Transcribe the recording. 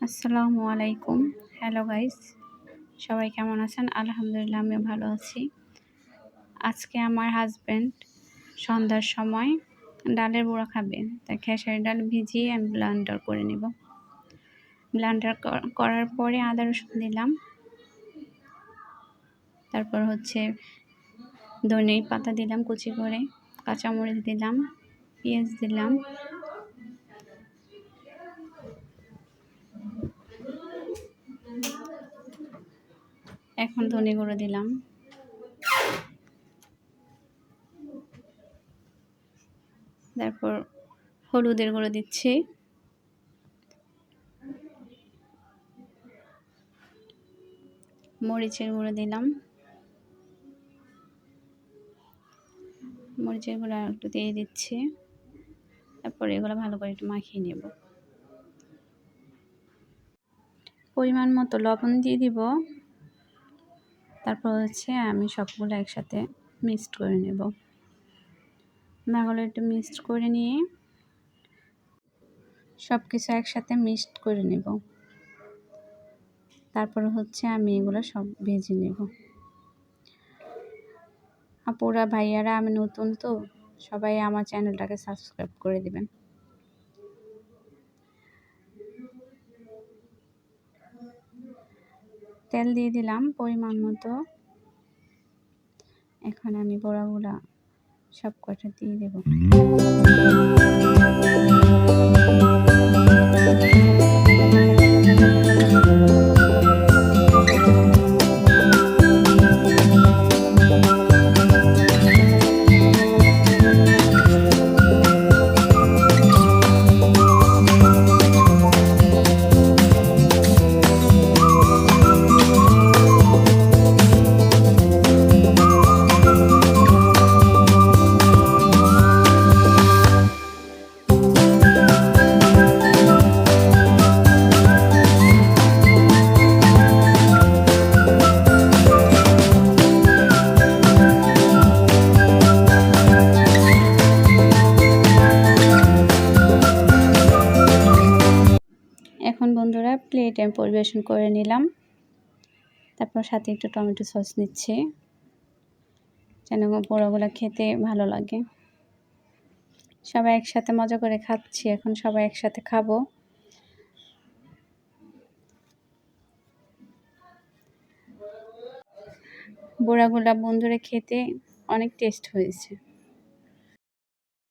আসসালামু আলাইকুম। Hello guys, সবাই কেমন আছেন? আলহামদুলিল্লাহ আমিও ভালো আছি। আজকে আমার হাজব্যান্ড সন্ধ্যার সময় ডালের বড়া খাবে, তাই খেসারি ডাল ভিজিয়ে আমি ব্লেন্ডার করে নেব। ব্লেন্ডার করার পরে আদা রসুন দিলাম, তারপর ধনে পাতা দিলাম কুচি করে, কাঁচামরিচ দিলাম, পেঁয়াজ দিলাম, এখন ধনে গুঁড়ো দিলাম, তারপর হলুদের গুঁড়ো দিচ্ছি, মরিচের গুঁড়ো দিলাম, মরিচের গুঁড়ো একটু দিয়ে দিচ্ছি। তারপর এগুলো ভালো করে একটু মাখিয়ে নেব। পরিমাণ মতো লবণ দিয়ে দিব। তারপর আমি সবগুলো একসাথে মিক্সড করে নেব। একটু মিক্সড করে নিয়ে সব কিছু একসাথে মিক্সড করে নেব। তারপর আমি এগুলো সব ভেজে নেব। আপুরা ভাইয়ারা, আমি নতুন তো, সবাই আমার চ্যানেলটাকে সাবস্ক্রাইব করে দিবেন। তেল দিয়ে দিলাম পরিমাণ মতো। এখন আমি বড়াগুলা সব কটা দিয়ে দেব। এখন বন্ধুরা প্লেটে আমি পরিবেশন করে নিলাম। তারপর সাথে একটু টমেটো সস নিচ্ছি, যেন বড়াগুলো খেতে ভালো লাগে। সবাই একসাথে মজা করে খাচ্ছি, এখন সবাই একসাথে খাবো। বড়াগুলা বন্ধুরা খেতে অনেক টেস্ট হয়েছে।